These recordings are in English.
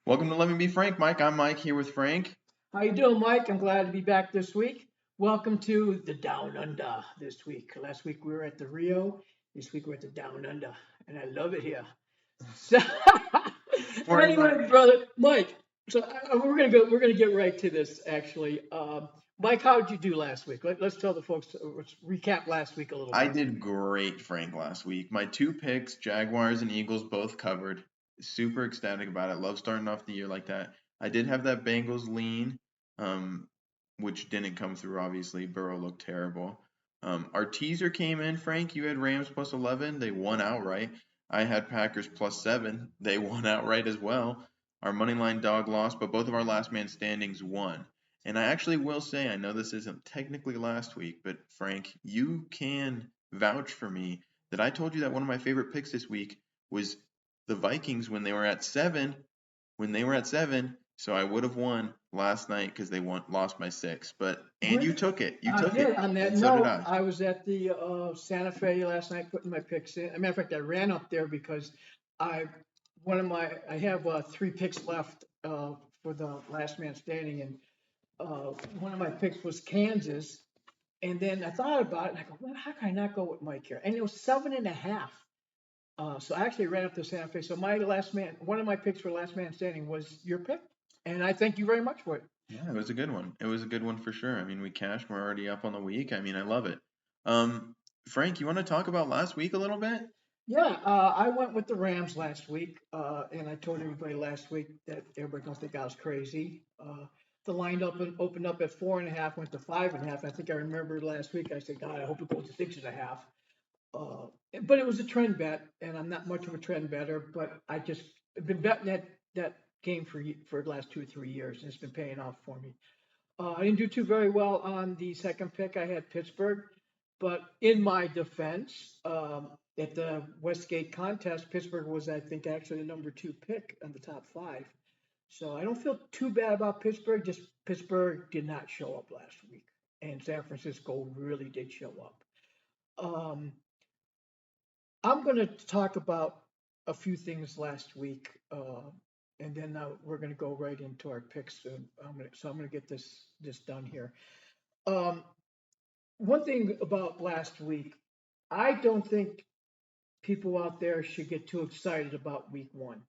Welcome to Let Me Be Frank, Mike. I'm Mike here with Frank. How you doing, Mike? I'm glad to be back this week. Welcome to the Down Under this week. Last week we were at the Rio. This week we're at the Down Under, and I love it here. So, anyway, brother, Mike. So we're gonna get right to this. Actually, Mike, how did you do last week? Let's tell the folks. Let's recap last week a little bit. I did great, Frank, last week. My two picks, Jaguars and Eagles, both covered. Super ecstatic about it. Love starting off the year like that. I did have that Bengals lean, which didn't come through, obviously. Burrow looked terrible. Our teaser came in, Frank. You had Rams plus 11. They won outright. I had Packers plus 7. They won outright as well. Our moneyline dog lost, but both of our last man standings won. And I actually will say, I know this isn't technically last week, but Frank, you can vouch for me that I told you that one of my favorite picks this week was the Vikings when they were at 7. So I would have won last night because they lost by 6. And you took it. You took it. On that and so note, did I. I was at the Santa Fe last night putting my picks in. As a matter of fact, I ran up there because I have 3 picks left for the last man standing, and one of my picks was Kansas. And then I thought about it, and I go, well, how can I not go with Mike here? And it was 7.5. So I actually ran up to Santa Fe. So one of my picks for last man standing was your pick, and I thank you very much for it. Yeah, it was a good one. It was a good one for sure. I mean, we cashed. We're already up on the week. I mean, I love it. Frank, you want to talk about last week a little bit? Yeah, I went with the Rams last week, and I told everybody last week that everybody don't think I was crazy. The line opened up at 4.5, went to 5.5. I think I remember last week I said, God, I hope it goes to 6.5. But it was a trend bet, and I'm not much of a trend better, but I've been betting that game for the last 2 or 3 years, and it's been paying off for me. I didn't do too very well on the second pick. I had Pittsburgh, but in my defense, at the Westgate contest, Pittsburgh was, I think, actually the number 2 pick on the top 5. So I don't feel too bad about Pittsburgh. Just Pittsburgh did not show up last week, and San Francisco really did show up. I'm going to talk about a few things last week, and then we're going to go right into our picks. I'm going to get this done here. One thing about last week, I don't think people out there should get too excited about week 1.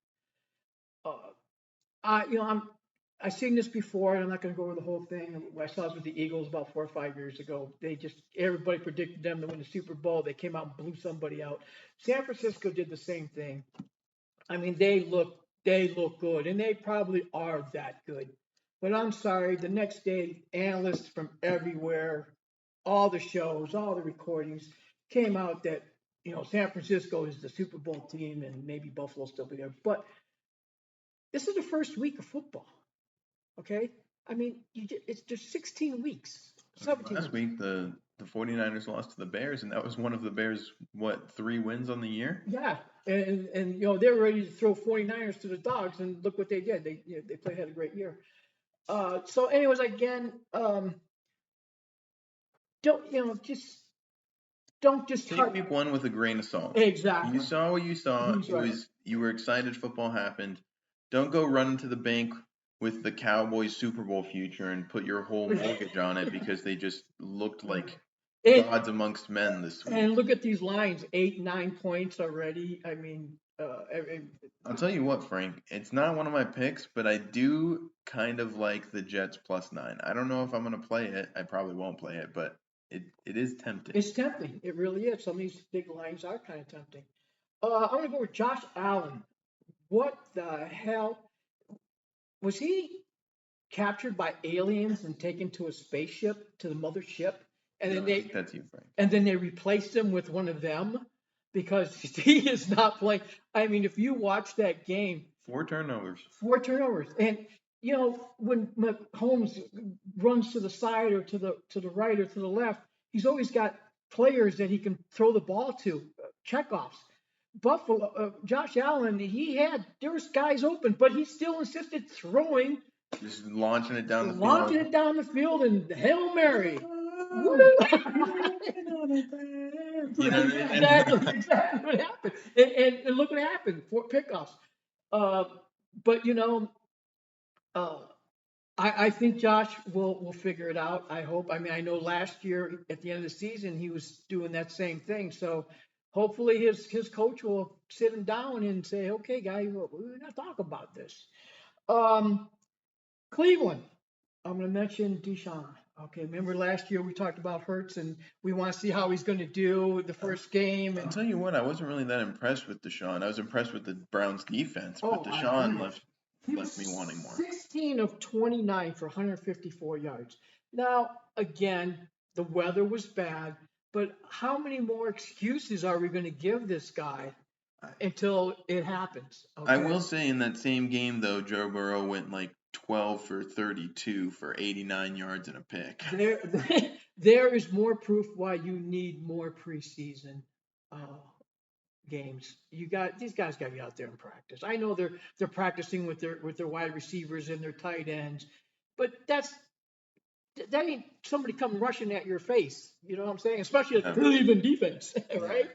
I've seen this before, and I'm not going to go over the whole thing. I saw this with the Eagles about 4 or 5 years ago. Everybody predicted them to win the Super Bowl. They came out and blew somebody out. San Francisco did the same thing. I mean, they look good, and they probably are that good. But I'm sorry, the next day, analysts from everywhere, all the shows, all the recordings came out that, San Francisco is the Super Bowl team, and maybe Buffalo still be there. But this is the first week of football. Okay, I mean, it's just 16 weeks, 17 Last week, the 49ers lost to the Bears, and that was one of the Bears' 3 wins on the year? Yeah, and they were ready to throw 49ers to the dogs, and look what they did. They had a great year. So, anyways, again, don't just take week 1 with a grain of salt. Exactly. You saw what you saw. Right. You were excited football happened. Don't go running to the bank with the Cowboys Super Bowl future and put your whole mortgage on it because they just looked like gods amongst men this week. And look at these lines, 8-9 points already. I mean, I'll tell you what, Frank, it's not one of my picks, but I do kind of like the Jets plus 9. I don't know if I'm going to play it. I probably won't play it, but it is tempting. It's tempting. It really is. Some of these big lines are kind of tempting. I'm going to go with Josh Allen. What the hell? Was he captured by aliens and taken to a spaceship, to the mothership? And then that's you, Frank. And then they replaced him with one of them because he is not playing. I mean, if you watch that game, 4 turnovers. And when Mahomes runs to the side or to the right or to the left, he's always got players that he can throw the ball to, checkoffs. Buffalo, Josh Allen, there was guys open, but he still insisted throwing Just launching it down the launching field. it down the field and Hail Mary. Woo! You know what I Exactly what happened. And look what happened for pickoffs. Uh, but uh, I think Josh will figure it out. I hope. I mean, I know last year at the end of the season he was doing that same thing. So hopefully his coach will sit him down and say, "Okay, guy, we're gonna talk about this." Um, Cleveland. I'm going to mention Deshaun. Okay, remember last year we talked about Hurts and we want to see how he's going to do the first game. I'll And tell you what, I wasn't really that impressed with Deshaun. I was impressed with the Browns defense, but oh, I Deshaun agree. left me wanting more. 16 of 29 for 154 yards. Now, again, the weather was bad, but how many more excuses are we going to give this guy until it happens? I Okay. will say in that same game though, Joe Burrow went like 12 for 32 for 89 yards and a pick. There, there is more proof why you need more preseason uh, games. You got these guys got to get out there and practice. I know they're practicing with their wide receivers and their tight ends, but that ain't somebody coming rushing at your face. You know what I'm saying? Especially a Yeah. Cleveland defense, right?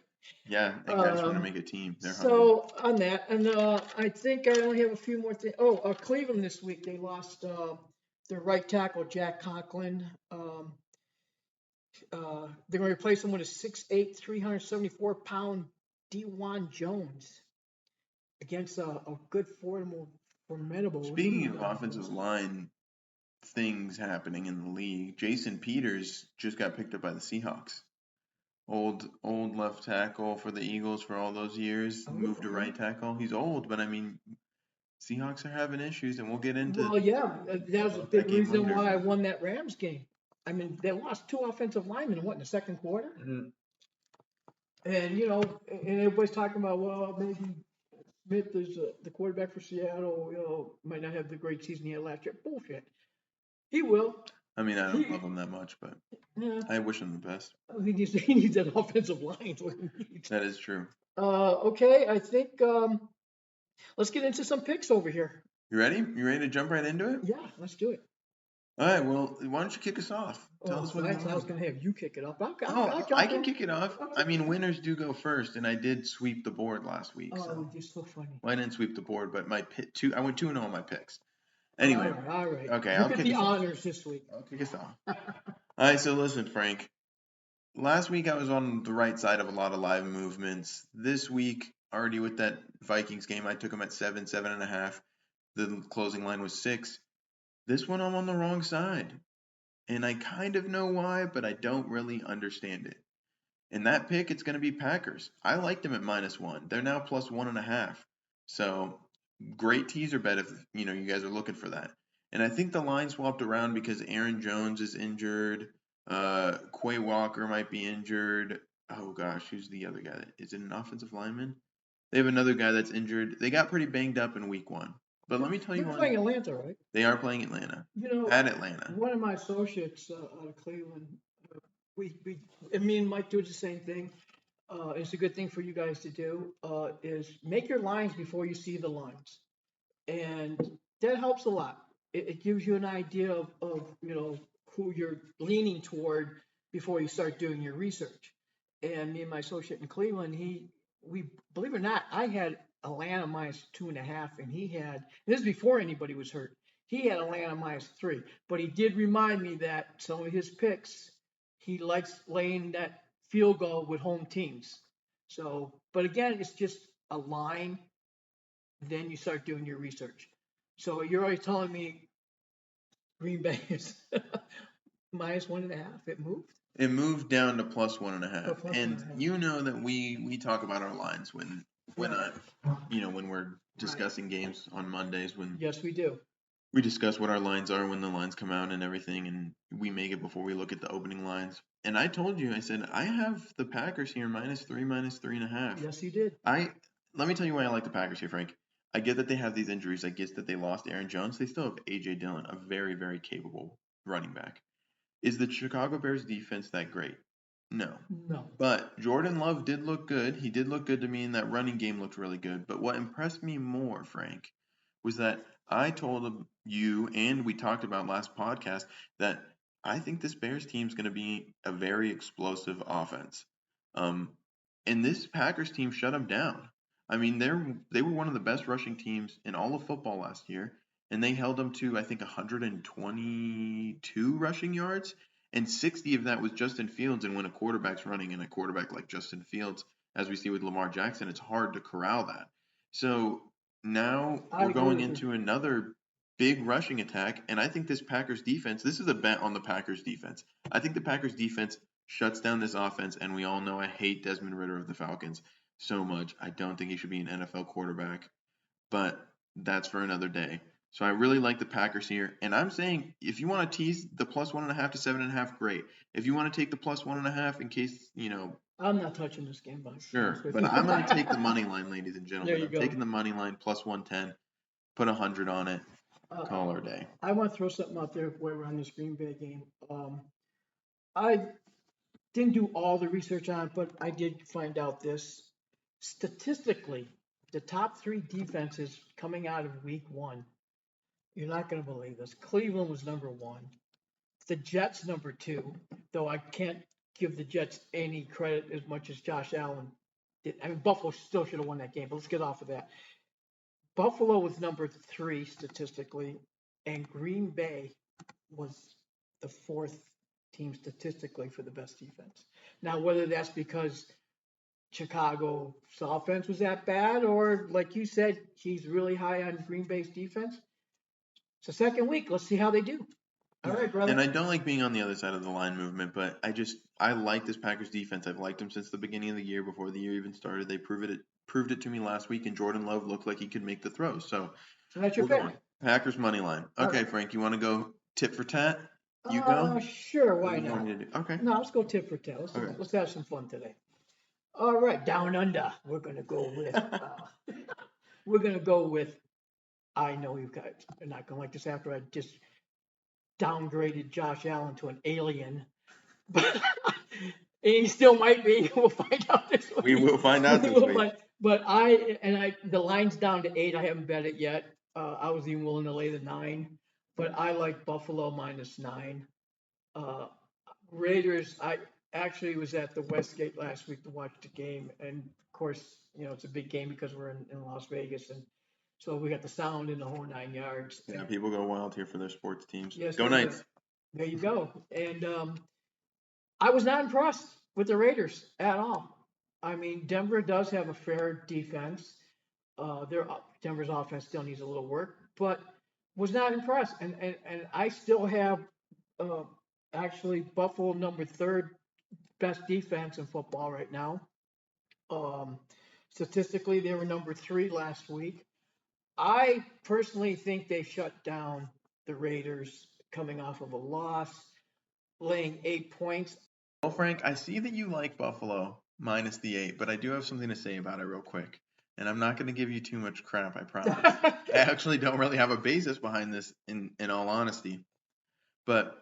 Yeah, and guys trying to make a team. They're hungry. So on that, and I think I only have a few more things. Oh, Cleveland this week they lost their right tackle Jack Conklin. They're going to replace him with a 6'8", 374-pound Dewan Jones against a good formidable Speaking lead. of offensive line things happening in the league, Jason Peters just got picked up by the Seahawks. Old left tackle for the Eagles for all those years, moved to right tackle. He's old, but I mean, Seahawks are having issues, and we'll get into. Well, yeah, that was a big game reason later. why I won that Rams game. I mean, they lost two offensive linemen in the second quarter? Mhm. And, and everybody's talking about, well, maybe Smith is the quarterback for Seattle, might not have the great season he had last year. Bullshit. He will. I mean, I don't love him that much, but Yeah, I wish him the best. he needs that offensive line. Is what he needs. That is true. Okay, I think let's get into some picks over here. You ready? You ready to jump right into it? Yeah, let's do it. All right. Well, why don't you kick us off? Tell us what you I was want. going to have you kick it up. I can kick it off. I mean, winners do go first, and I did sweep the board last week. Oh, So. you're so funny. Well, I didn't sweep the board, but I went 2-0 on my picks. Anyway. All right. Okay, You I'll get kick the us off. honors this week. I'll kick us off. All right. So listen, Frank. Last week I was on the right side of a lot of live movements. This week, already with that Vikings game, I took them at 7.5. The closing line was 6. This one I'm on the wrong side. And I kind of know why, but I don't really understand it. In that pick, it's going to be Packers. I liked them at -1. They're now +1.5. So great teaser bet if you guys are looking for that. And I think the line swapped around because Aaron Jones is injured. Quay Walker might be injured. Oh gosh, who's the other guy? Is it an offensive lineman? They have another guy that's injured. They got pretty banged up in week 1. But let me tell you They're one. playing Atlanta, right? They are playing Atlanta. At Atlanta. One of my associates out of Cleveland, and me and Mike do the same thing. It's a good thing for you guys to do. Is make your lines before you see the lines, and that helps a lot. It gives you an idea of who you're leaning toward before you start doing your research. And me and my associate in Cleveland, we believe it or not, I had Atlanta -2.5, and he had, and this is before anybody was hurt. He had Atlanta -3, but he did remind me that some of his picks, he likes laying that field goal with home teams. So, but again, it's just a line. Then you start doing your research. So you're already telling me Green Bay is -1.5. It moved. It moved down to +1.5. Oh, And +1.5. you know that we talk about our lines when when we're discussing games on Mondays when Yes, we do. we discuss what our lines are when the lines come out and everything, and we make it before we look at the opening lines. And I told you, I said I have the Packers here -3, -3.5. Yes, you did. Let me tell you why I like the Packers here, Frank. I get that they have these injuries. I get that they lost Aaron Jones. They still have A.J. Dillon, a very, very capable running back. Is the Chicago Bears defense that great? No. No. But Jordan Love did look good. He did look good to me, and that running game looked really good. But what impressed me more, Frank, was that I told you, and we talked about last podcast, that I think this Bears team is going to be a very explosive offense. Um, and this Packers team shut them down. I mean, they were one of the best rushing teams in all of football last year, and they held them to I think 122 rushing yards, and 60 of that was Justin Fields. And when a quarterback's running and a quarterback like Justin Fields, as we see with Lamar Jackson, it's hard to corral that. So now I we're agree going with you. into another big rushing attack, and I think this Packers defense, this is a bet on the Packers defense. I think the Packers defense shuts down this offense, and we all know I hate Desmond Ritter of the Falcons so much. I don't think he should be an NFL quarterback, but that's for another day. So I really like the Packers here, and I'm saying if you want to tease the plus 1.5 to 7.5, great. If you want to take the plus 1.5 in case I'm not touching this game, to be honest sure. with But you. I'm going to take the money line, ladies and There gentlemen. you I'm go. taking the money line plus 110. Put 100 on it. Uh, Call our day. I want to throw something out there while we're on this Green Bay game. I didn't do all the research on it, but I did find out this. Statistically, the top three defenses coming out of week one, you're not going to believe this. Cleveland was number one. The Jets number two, though I can't give the Jets any credit as much as Josh Allen did. I mean, Buffalo still should have won that game, but let's get off of that. Buffalo was number three statistically, and Green Bay was the fourth team statistically for the best defense. Now, whether that's because Chicago's offense was that bad, or like you said, he's really high on Green Bay's defense. It's the second week. Let's see how they do. All right, And brother. I don't like being on the other side of the line movement, but I like this Packers defense. I've liked them since the beginning of the year, before the year even started. They proved it to me last week, and Jordan Love looked like he could make the throws. So So that's your we're pick. going Packers money line. All Okay, right. Frank, you want to go tit for tat? You go. Sure. What Why do you want not? me to do? Okay. No, let's go tip for tail. Okay. Let's have some fun today. All right, down under. We're gonna go with. We're gonna go with. I know you guys are not gonna like this after I just downgraded Josh Allen to an alien, but he still might be. We'll find out this week. We will find out We this will week. find. But the line's down to 8. I haven't bet it yet. I was even willing to lay the 9, but I like Buffalo -9. Uh, Raiders. I actually was at the Westgate last week to watch the game, and of course, it's a big game because we're in Las Vegas, and so we got the sound in the whole 9 yards. Yeah, people go wild here for their sports teams. Yes, Go they do. Knights. There you go. And I was not impressed with the Raiders at all. I mean, Denver does have a fair defense. Denver's offense still needs a little work, but was not impressed. And I still have uh, actually Buffalo number third best defense in football right now. Um, Statistically, they were number 3 last week. I personally think they shut down the Raiders coming off of a loss, laying 8 points. Well, Frank, I see that you like Buffalo minus the 8, but I do have something to say about it real quick. And I'm not going to give you too much crap, I promise. I actually don't really have a basis behind this in all honesty. But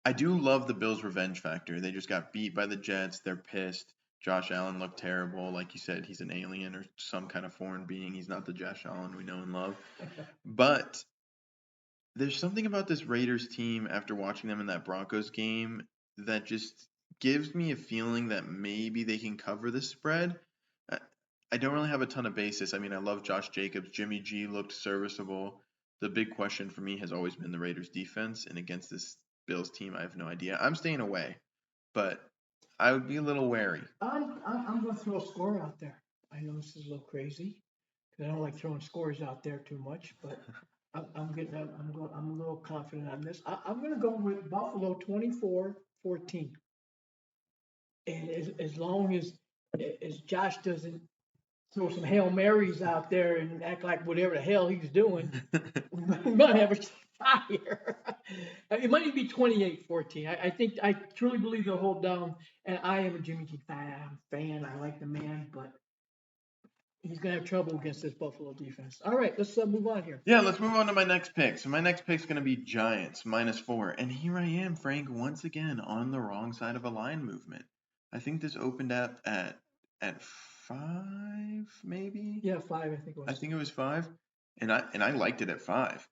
I do love the Bills' revenge factor. They just got beat by the Jets. They're pissed. Josh Allen looked terrible. Like you said, he's an alien or some kind of foreign being. He's not the Josh Allen we know and love. But there's something about this Raiders team after watching them in that Broncos game that just gives me a feeling that maybe they can cover the spread. I I don't really have a ton of basis. I mean, I love Josh Jacobs. Jimmy G looked serviceable. The big question for me has always been the Raiders defense, and against this Bills team, I have no idea. I'm staying away, but I would be a little wary. I'm going to throw a score out there. I know this is a little crazy because I don't like throwing scores out there too much, but I'm a little confident on this. I'm going to go with Buffalo 24-14. And as long as Josh doesn't throw some Hail Marys out there and act like whatever the hell he's doing, we might have a shot here. It might even be 28-14. I truly believe they'll hold down. And I am a Jimmy G fan. I like the man, but he's gonna have trouble against this Buffalo defense. All right, let's move on here. Yeah, let's move on to my next pick. So my next pick is going to be Giants -4, and here I am, Frank, once again on the wrong side of a line movement. I think this opened up at 5, maybe. Yeah, 5. I think it was. I think it was 5. and I liked it at 5.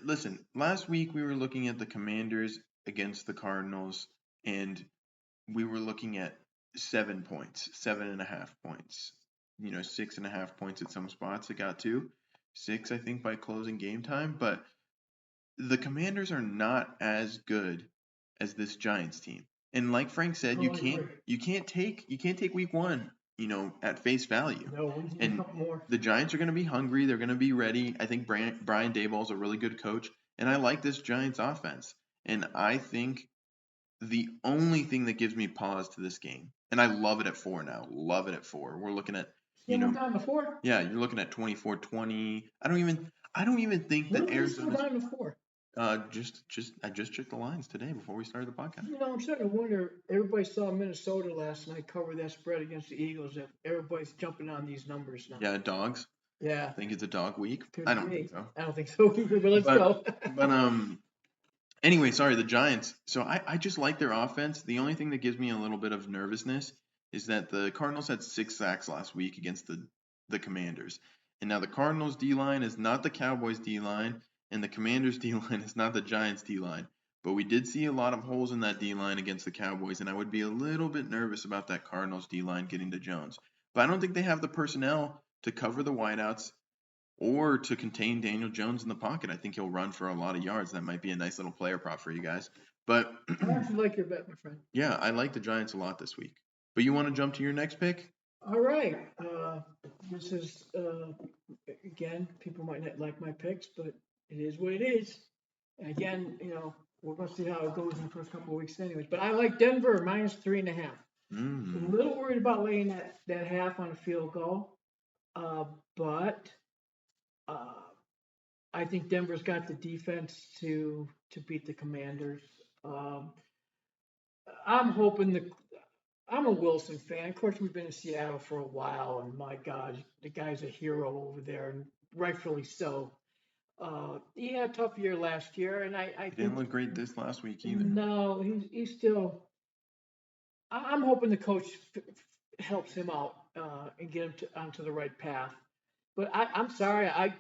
Listen, last week we were looking at the Commanders against the Cardinals, and we were looking at 7 points, 7.5 points, 6.5 points at some spots. It got to 6, I think, by closing game time. But the Commanders are not as good as this Giants team. And like Frank said, Oh, I agree. you can't take week 1, at face value. No, we need a And couple more. the Giants are going to be hungry. They're going to be ready. I think Brian Daboll is a really good coach, and I like this Giants offense. And I think the only thing that gives me pause to this game, and I love it at 4 now. Love it at 4. We're looking at, Yeah, we're down to 4. yeah, you're looking at 24-20. I don't even think What that are we still Arizona's down to 4? I just checked the lines today before we started the podcast. I'm starting to wonder. Everybody saw Minnesota last night cover that spread against the Eagles. If everybody's jumping on these numbers now. Yeah, dogs. Yeah. I think it's a dog week. Could I don't be. think so. I don't think so either, but let's go. But anyway, sorry, the Giants. So I just like their offense. The only thing that gives me a little bit of nervousness is that the Cardinals had 6 sacks last week against the Commanders. And now the Cardinals D-line is not the Cowboys D-line, and the Commanders D-line is not the Giants D-line. But we did see a lot of holes in that D-line against the Cowboys, and I would be a little bit nervous about that Cardinals D-line getting to Jones. But I don't think they have the personnel to cover the wideouts or to contain Daniel Jones in the pocket. I think he'll run for a lot of yards. That might be a nice little player prop for you guys. But I actually like your bet, my friend. yeah, I like the Giants a lot this week. But you want to jump to your next pick? All right. This is, again, people might not like my picks, but it is what it is. And again, we're going to see how it goes in the first couple of weeks anyways. But I like Denver minus 3.5. A little worried about laying that half on a field goal. But I think Denver's got the defense to beat the Commanders. I'm hoping I'm a Wilson fan. Of course, we've been in Seattle for a while, and my God, the guy's a hero over there, and rightfully so. He had a tough year last year, and I He didn't look great this last week either. No, he's still. I'm hoping the coach helps him out and get him onto the right path. But I'm sorry, I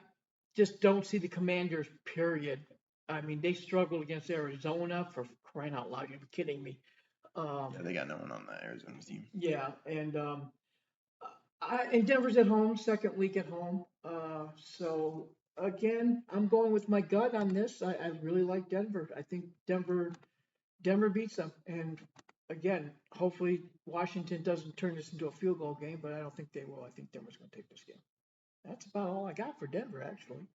just don't see the Commanders. Period. I mean, they struggled against Arizona, for crying out loud. You're kidding me. Yeah, they got no one on the Arizona team. Yeah, and Denver's at home, second week at home. So again, I'm going with my gut on this. I really like Denver. I think Denver beats them. And again, hopefully Washington doesn't turn this into a field goal game, but I don't think they will. I think Denver's going to take this game. That's about all I got for Denver, actually.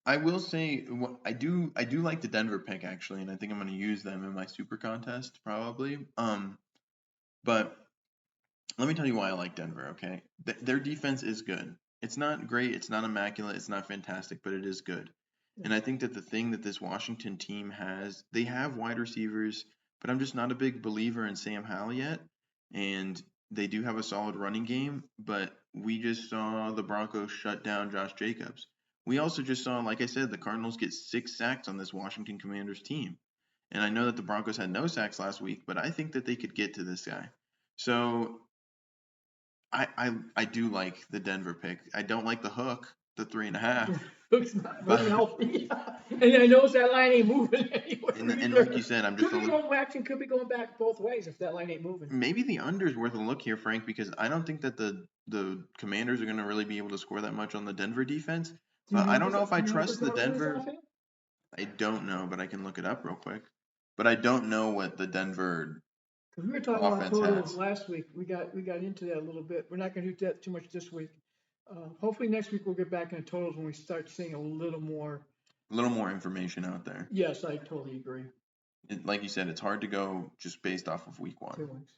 I will say I do like the Denver pick actually, and I think I'm going to use them in my super contest probably. But let me tell you why I like Denver. Okay, their defense is good. It's not great. It's not immaculate. It's not fantastic, but it is good. And I think that the thing that this Washington team has, they have wide receivers, but I'm just not a big believer in Sam Howell yet. And they do have a solid running game, but we just saw the Broncos shut down Josh Jacobs. We also just saw, like I said, the Cardinals get 6 sacks on this Washington Commanders team. And I know that the Broncos had no sacks last week, but I think that they could get to this guy. So I do like the Denver pick. I don't like the hook, the 3.5. Hook's not very healthy. And I notice that line ain't moving anywhere. And like you said, I'm just could be going waxing, could be going back both ways if that line ain't moving. Maybe the under's worth a look here, Frank, because I don't think that the Commanders are going to really be able to score that much on the Denver defense. But I don't know if I trust the Denver. I don't know, but I can look it up real quick. But I don't know what the Denver. Because we were talking about totals last week. We got into that a little bit. We're not going to do that too much this week. Hopefully next week we'll get back into totals when we start seeing a little more information out there. Yes, I totally agree. Like you said, it's hard to go just based off of week 1. 2 weeks.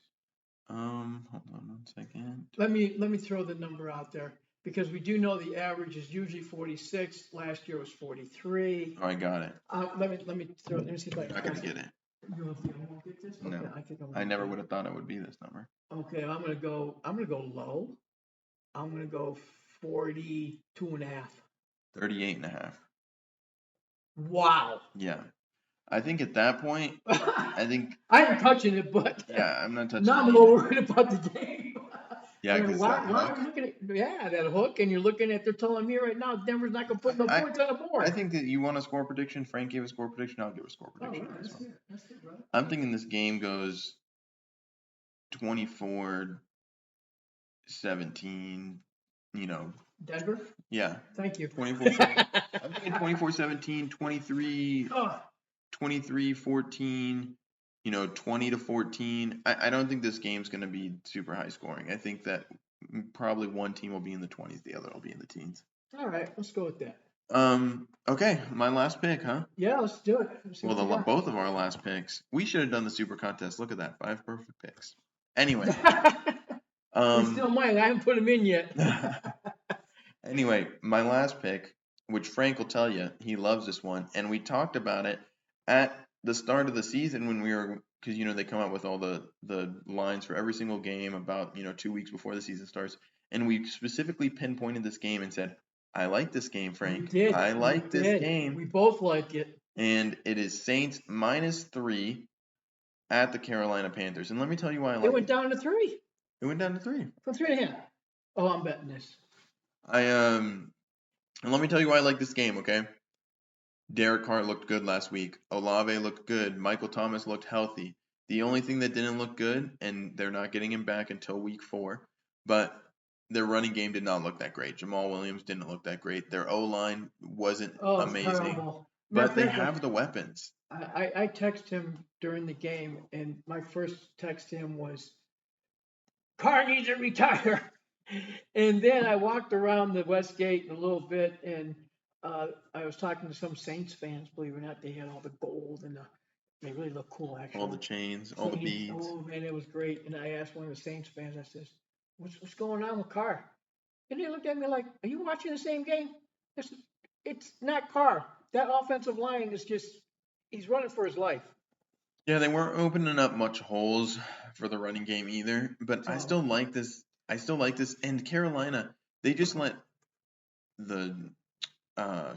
Hold on 1 second. Let me throw the number out there because we do know the average is usually 46. Last year was 43. Oh, I got it. Let me see if I can. You're not gonna get it. You don't think I won't get this? No, okay, I never would have thought it would be this number. Okay, I'm gonna go low. I'm gonna go 42.5. 38.5. Wow. Yeah. I think at that point, I ain't touching it, but yeah, I'm not touching it. Now I'm a little worried about the game. Yeah, I mean, because that why are hook. we looking at that hook, and you're looking at they're telling me right now Denver's not gonna put no I points on the I board. think that you want a score prediction. Frank gave a score prediction. I'll give a score Oh, prediction right, on this one. that's it, bro. I'm thinking this game goes 24-17. You know, Denver, yeah, thank you. 24-7. I'm thinking 24-17, 23, Oh, 23-14. 20-14. I don't think this game's going to be super high scoring. I think that probably one team will be in the 20s, the other will be in the teens. all right, let's go with that. Okay, my last pick, huh? Yeah, let's do it. Let's see Well, what you both of our last picks. We should have done the super contest. Look at that, 5 perfect picks. Anyway, got. He's still um, mine. I haven't put him in yet. anyway, my last pick, which Frank will tell you, he loves this one, and we talked about it at the start of the season when we were, because they come out with all the lines for every single game about 2 weeks before the season starts, and we specifically pinpointed this game and said, I like this game, We Frank. did. I We like this did. game. We both like it. And it is Saints -3 at the Carolina Panthers. And let me tell you why I It like went it. down to 3 It went down to 3. from 3.5. Oh, I'm betting this. And let me tell you why I like this game, okay? Derek Carr looked good last week. Olave looked good. Michael Thomas looked healthy. The only thing that didn't look good, and they're not getting him back until week 4, but their running game did not look that great. Jamal Williams didn't look that great. Their O-line wasn't Oh, it's amazing, terrible. Matter but of they fact, have the weapons. I text him during the game, and my first text to him was, Carr needs to retire. And then I walked around the West Gate a little bit, and I was talking to some Saints fans. Believe it or not, they had all the gold and they really look cool, All the actually. chains, all the beads. Oh man, it was great. And I asked one of the Saints fans, I says, "What's going on with Carr?" And they looked at me like, "Are you watching the same game?" I said, "It's not Carr. That offensive line is just—he's running for his life." Yeah, they weren't opening up much holes for the running game either, but I So still like this. I still like this. And Carolina, they just let the uh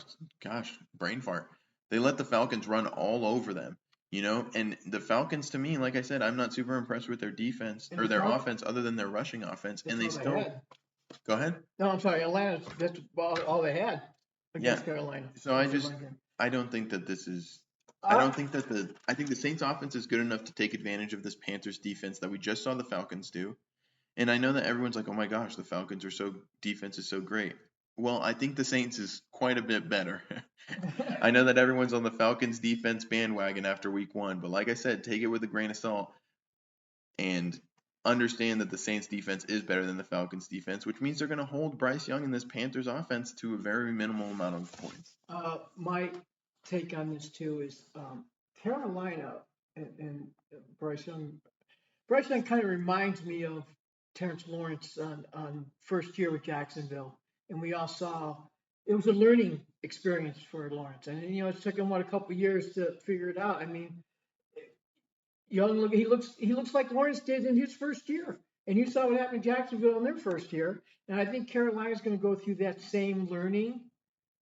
brain fart. They let the Falcons run all over them. And the Falcons, to me, like I said, I'm not super impressed with their defense and or the their Falcons, offense other than their rushing offense, that's and they all they still had. go ahead. No, I'm sorry, Atlanta. That's all they had Yeah. against Carolina. So Was the run game. I don't think that this is I Uh, don't think that I think the Saints offense is good enough to take advantage of this Panthers defense that we just saw the Falcons do. And I know that everyone's like, "Oh my gosh, the Falcons are defense is so great." Well, I think the Saints is quite a bit better. I know that everyone's on the Falcons defense bandwagon after week 1, but like I said, take it with a grain of salt and understand that the Saints defense is better than the Falcons defense, which means they're going to hold Bryce Young and this Panthers offense to a very minimal amount of points. my take on this too is Carolina and Bryce Young. Bryce Young kind of reminds me of Terrence Lawrence on first year with Jacksonville, and we all saw it was a learning experience for Lawrence, and it took him a couple years to figure it out. I mean, Young he looks like Lawrence did in his first year, and you saw what happened to Jacksonville in their first year, and I think Carolina's going to go through that same learning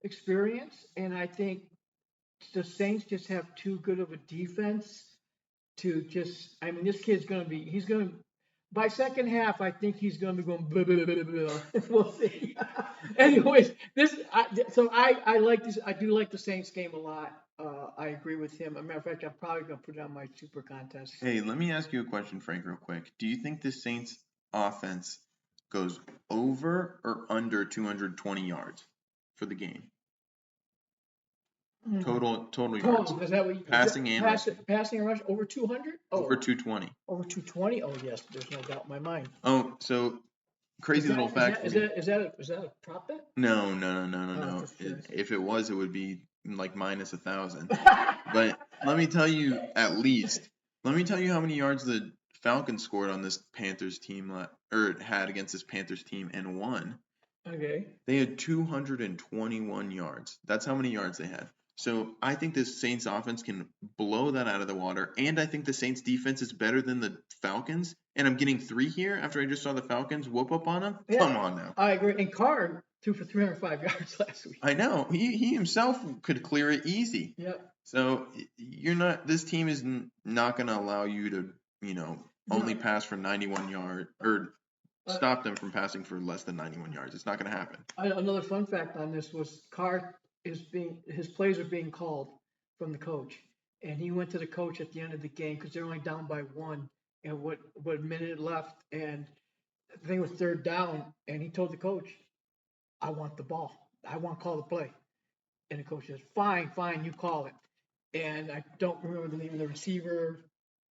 experience, and I think the Saints just have too good of a defense to just. I mean, this kid's going to be. He's going to. By second half, I think he's going to be going. Blah, blah, blah, blah, blah. We'll see. Anyways, I like this. I do like the Saints game a lot. I agree with him. As a matter of fact, I'm probably going to put it on my super contest. Hey, let me ask you a question, Frank, real quick. Do you think the Saints offense goes over or under 220 yards for the game? Total yards. Total, is that what you Passing and rushing. Passing and rushing over 200? Over 220. Over 220? Oh, yes, there's no doubt in my mind. Oh, so crazy little fact for you. Is that a prop bet? No. Oh, If it was, it would be like minus 1,000. But let me tell you how many yards the Falcons scored on this Panthers team, or had against this Panthers team and won. Okay. They had 221 yards. That's how many yards they had. So I think the Saints offense can blow that out of the water, and I think the Saints defense is better than the Falcons. And I'm getting 3 here after I just saw the Falcons whoop up on them. Yeah, Come on now. I agree. And Carr threw for 305 yards last week. I know he himself could clear it easy. Yep. So this team is not going to allow you to only pass for 91 yards or stop them from passing for less than 91 yards. It's not going to happen. Another fun fact on this was his plays are being called from the coach, and he went to the coach at the end of the game because they're only down by one, and what minute left, and I think it was third down, and he told the coach, "I want the ball. I want to call the play." And the coach says, "Fine, fine, you call it." And I don't remember the name of the receiver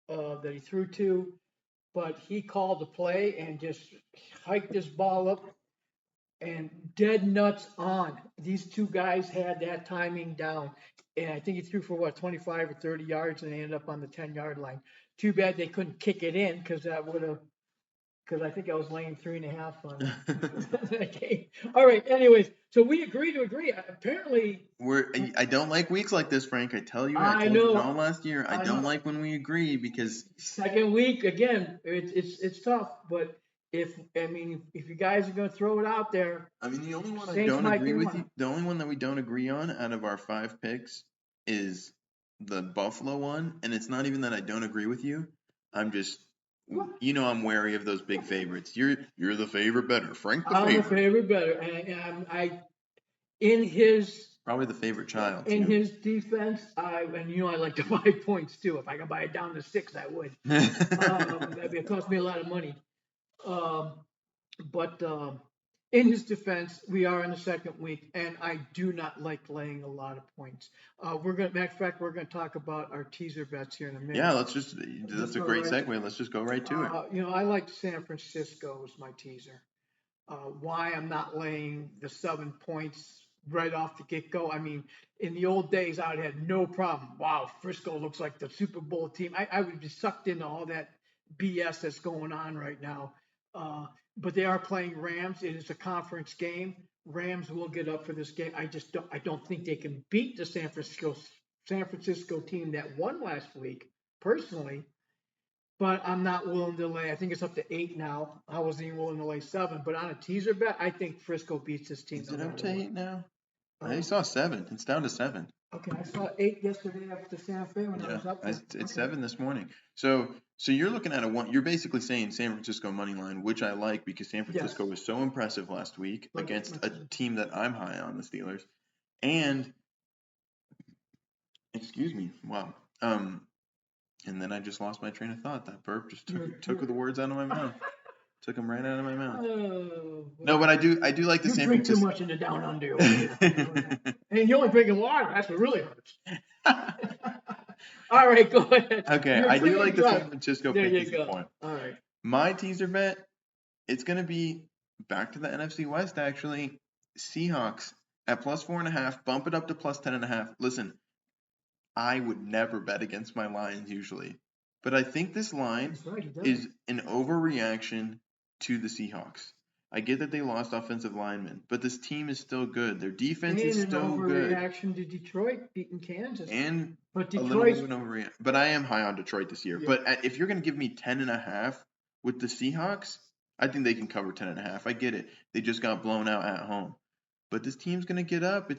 that he threw to, but he called the play and just hiked this ball up and dead nuts on. These two guys had that timing down. And I think he threw for what, 25 or 30 yards and they ended up on the 10-yard line. Too bad they couldn't kick it in because that would have, because I think I was laying 3.5 on that game. All right. Anyways, so we agree to agree. Apparently, I don't like weeks like this, Frank. I tell you, I I told you know. all last year. I I don't know. like when we agree because Second week again, it's tough. But if you guys are gonna throw it out there, I mean the only one I Saints don't might agree be with one. you. The only one that we don't agree on out of our 5 picks is the Buffalo one, and it's not even that I don't agree with you. I'm just I'm wary of those big favorites. You're the favorite better, Frank the I'm the favorite. favorite better, and I in his Probably the favorite child in too. his defense, I like to buy points too. If I could buy it down to 6, I would. It cost me a lot of money. Um, but in his defense, we are in the second week, and I do not like laying a lot of points. Matter of fact, we're gonna talk about our teaser bets here in a minute. Yeah, that's a great segue. Let's just go right to it. I like San Francisco as my teaser. Why I'm not laying the 7 points right off the get go. I mean, in the old days, I would have had no problem. Wow, Frisco looks like the Super Bowl team. I would be sucked into all that BS that's going on right now. But they are playing Rams. It is a conference game. Rams will get up for this game. I don't think they can beat the San Francisco team that won last week, personally. But I'm not willing to lay. I think it's up to 8 now. I wasn't even willing to lay 7. But on a teaser bet, I think Frisco beats this team. Is it up to 8 now? I saw 7. It's down to 7. Okay, I saw 8 yesterday after Santa Fe when I was up there. It's 7 this morning. So you're looking at a one. You're basically saying San Francisco money line, which I like because San Francisco was so impressive last week against a team that I'm high on, the Steelers. And excuse me, wow. And then I just lost my train of thought. That burp just took the words out of my mouth. Took them right out of my mouth. No, but I do like the San Francisco. You drink too much in the down under. And you're only drinking water. That's what really hurts. All right, go ahead. Okay, I do like the San Francisco pick. There you go. Point. All right. My teaser bet, it's going to be back to the NFC West, actually. Seahawks at plus 4.5, bump it up to plus 10.5. Listen, I would never bet against my Lions usually, but I think this line is an overreaction to the Seahawks. I get that they lost offensive linemen, but this team is still good. Their defense is still good. Overreaction to Detroit beating Kansas. But Detroit. But I am high on Detroit this year. Yeah. But if you're going to give me 10.5 with the Seahawks, I think they can cover 10.5. I get it. They just got blown out at home, but this team's going to get up.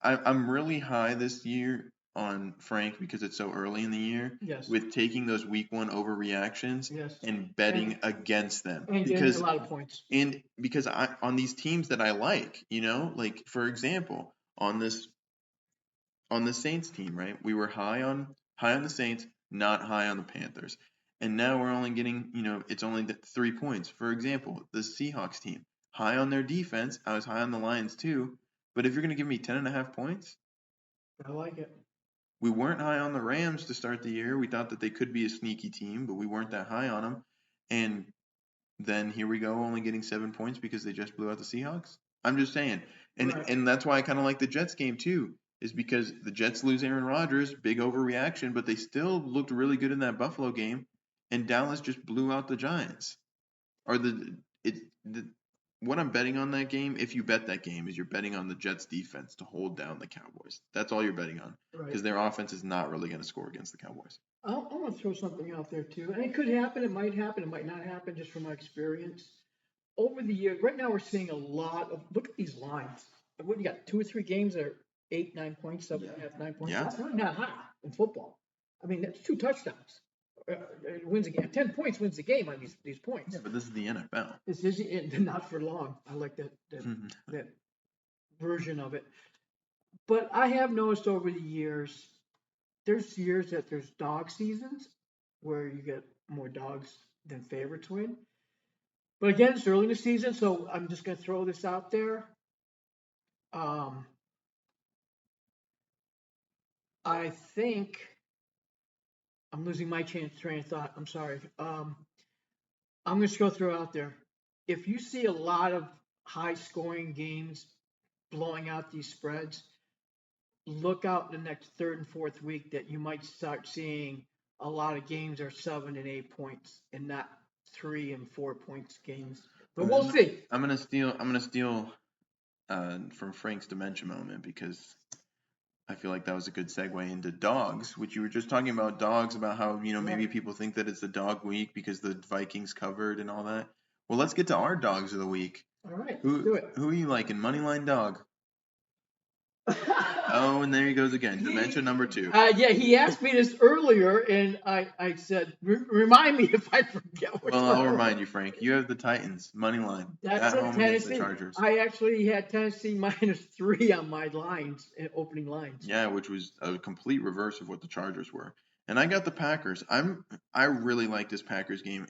I'm really high this year on Frank because it's so early in the year. Yes. With taking those week 1 overreactions and betting against them. And getting a lot of points. And because on these teams that I like, like for example, on the Saints team, right? We were high on the Saints, not high on the Panthers. And now we're only getting, it's only 3 points. For example, the Seahawks team, high on their defense. I was high on the Lions too. But if you're going to give me 10.5 points, I like it. We weren't high on the Rams to start the year. We thought that they could be a sneaky team, but we weren't that high on them. And then here we go, only getting 7 points because they just blew out the Seahawks. I'm just saying. And that's why I kind of like the Jets game too, is because the Jets lose Aaron Rodgers, big overreaction, but they still looked really good in that Buffalo game. And Dallas just blew out the Giants. What I'm betting on that game, if you bet that game, is you're betting on the Jets defense to hold down the Cowboys. That's all you're betting on. Because their offense is not really going to score against the Cowboys. I want to throw something out there too. And it could happen, it might not happen, just from my experience. Over the years, right now we're seeing a lot of, look at these lines. What, you got 2 or 3 games that are 8, 9 points, 7.5, 9 points? Yeah. That's really not high in football. I mean, that's 2 touchdowns. wins the game. 10 points wins the game on these points. Yeah, but this is the NFL. This is not for long. I like that version of it. But I have noticed over the years, there's years that there's dog seasons where you get more dogs than favorites win. But again, it's early in the season, so I'm just going to throw this out there. Um, I think I'm losing my train of thought. I'm sorry. I'm just going to throw out there. If you see a lot of high scoring games blowing out these spreads, look out the next third and fourth week that you might start seeing a lot of games are 7 and 8 points and not 3 and 4 points games. But we'll see. I'm gonna steal from Frank's dementia moment because I feel like that was a good segue into dogs, which you were just talking about dogs, about how, maybe people think that it's the dog week because the Vikings covered and all that. Well, let's get to our dogs of the week. All right, let's do it. Who are you liking? Moneyline dog. Oh, and there he goes again. Dementia number 2. Yeah, he asked me this earlier, and I said, remind me if I forget what. Well, I'll remind you, Frank. You have the Titans money line That's at home against the Tennessee. Chargers. I actually had Tennessee -3 on my lines, opening lines. Yeah, which was a complete reverse of what the Chargers were. And I got the Packers. I really like this Packers game.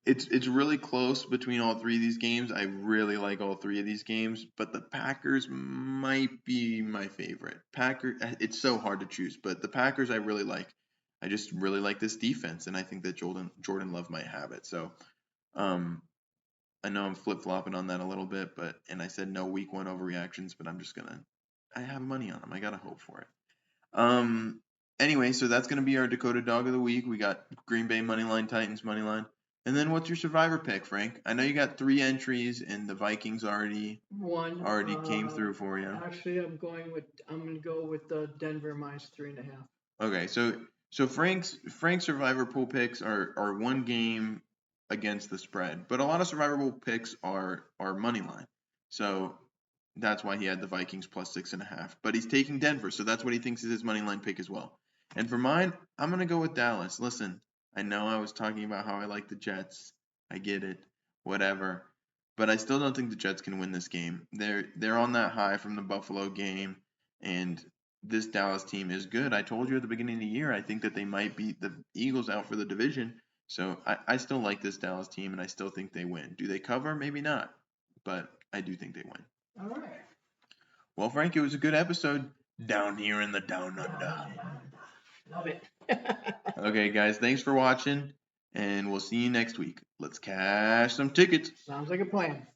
It's really close between all 3 of these games. I really like all 3 of these games, but the Packers might be my favorite. It's so hard to choose, but the Packers I really like. I just really like this defense, and I think that Jordan Love might have it. So, I know I'm flip-flopping on that a little bit, and I said no week 1 overreactions, but I have money on them. I gotta hope for it. Anyway, so that's gonna be our Dakota Dog of the Week. We got Green Bay moneyline, Titans moneyline. And then what's your survivor pick, Frank? I know you got 3 entries, and the Vikings already came through for you. Actually, I'm going to go with the Denver -3.5. Okay, so Frank's survivor pool picks are 1 game against the spread, but a lot of survivor pool picks are money line. So that's why he had the Vikings +6.5. But he's taking Denver, so that's what he thinks is his money line pick as well. And for mine, I'm gonna go with Dallas. Listen, I know I was talking about how I like the Jets. I get it. Whatever. But I still don't think the Jets can win this game. They're on that high from the Buffalo game, and this Dallas team is good. I told you at the beginning of the year, I think that they might beat the Eagles out for the division. So I still like this Dallas team, and I still think they win. Do they cover? Maybe not. But I do think they win. All right. Well, Frank, it was a good episode down here in the Down Under. Love it. Okay, guys, thanks for watching, and we'll see you next week. Let's cash some tickets. Sounds like a plan.